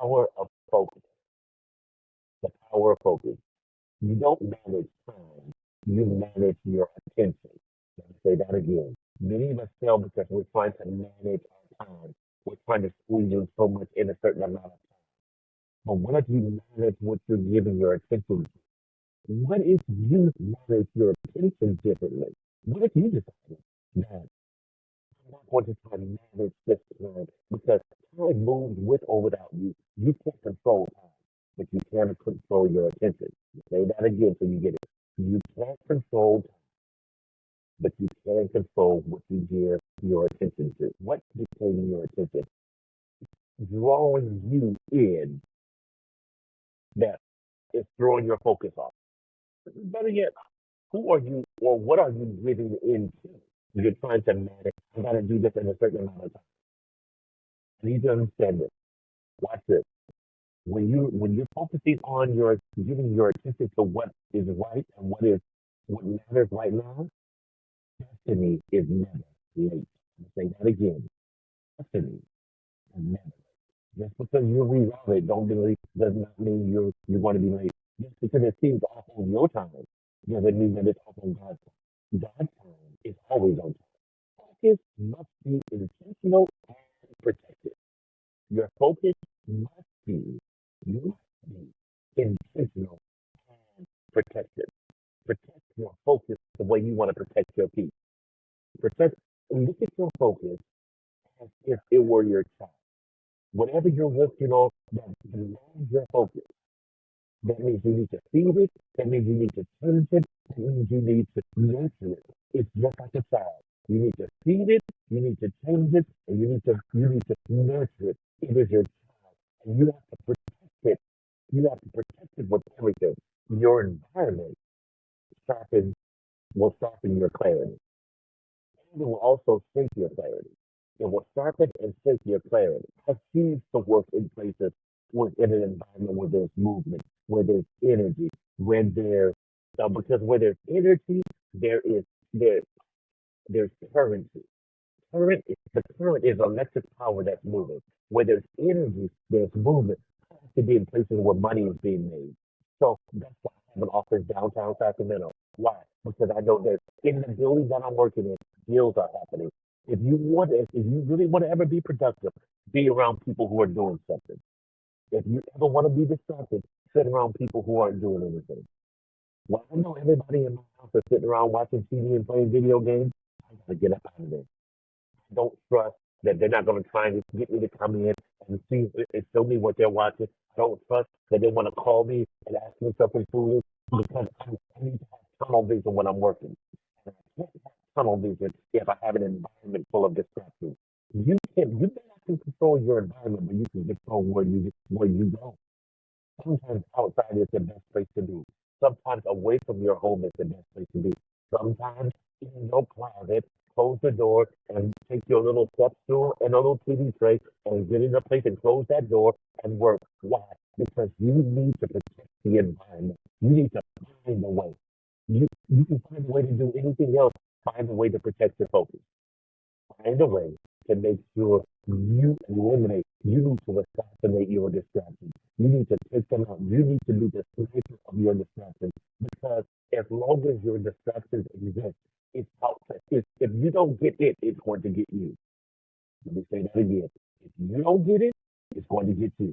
power of focus. The power of focus. You don't manage time, you manage your attention. Let me say that again. Many of us fail because we're trying to manage our time. We're trying to squeeze in so much in a certain amount of time. But what if you manage what you're giving your attention to? What if you manage your attention differently? What if you decided that I'm not going to try to manage this time because time moves with or without you. You can't control time, but you can control your attention. Say that again so you get it. You can't control time, but you can control what you give your attention to. What's dictating your attention? Drawing you in that is throwing your focus off. Better yet, who are you or what are you giving into? You're trying to manage. I got to do this in a certain amount of time. I need to understand this. Watch this. When you're focusing on your giving your attention to what is right and what matters right now, destiny is never late. I'm say that again. Destiny is never late. Just because you reroute it, don't believe does not mean you're going to be late. Just because it seems off on your time doesn't mean that it's off on God's time. God's time is always on time. Focus must be intentional and protected. Your focus must be intentional and protected. Protect your focus the way you want to protect your peace. Protect, look at your focus as if it were your child. Whatever you're working on that demands your focus, that means you need to feed it, that means you need to change it, that means you need to nurture it. It's just like a child. You need to feed it, you need to change it, and you need to nurture it. It is your child. And you have to protect it. You have to protect it with everything. Your environment sharpens will sharpen your clarity. And it will also shape your clarity. It will sharpen and shape your clarity. I choose to work in places in an environment where there's movement, where there's energy, where there because where there's energy, there is there there's currency. The current is electric power that's moving. Where there's energy, there's movement. I have to be in places where money is being made. So that's why I have an office downtown Sacramento. Why? Because I know that in the building that I'm working in, deals are happening. If you really want to ever be productive, be around people who are doing something. If you ever want to be distracted, sit around people who aren't doing anything. Well, I know everybody in my house is sitting around watching TV and playing video games. I gotta get up out of there. Don't trust that they're not going to try and get me to come in and see and show me what they're watching. I don't trust that they want to call me and ask me something foolish because I need to have tunnel vision when I'm working. And I can't have tunnel vision if I have an environment full of distractions. You may not can control your environment, but you can control where you go. Sometimes outside is the best place to be. Sometimes away from your home is the best place to be. Sometimes in your closet, close the door and take your little step stool and a little TV tray and get in a place and close that door and work. Why? Because you need to protect the environment. You need to find a way. You can find a way to do anything else. Find a way to protect your focus. Find a way to make sure you need to assassinate your distractions. You need to take them out. You need to be the sniper of your distractions. Because as long as your distractions exist, it's out. If you don't get it, it's going to get you. Let me say that again. If you don't get it, it's going to get you.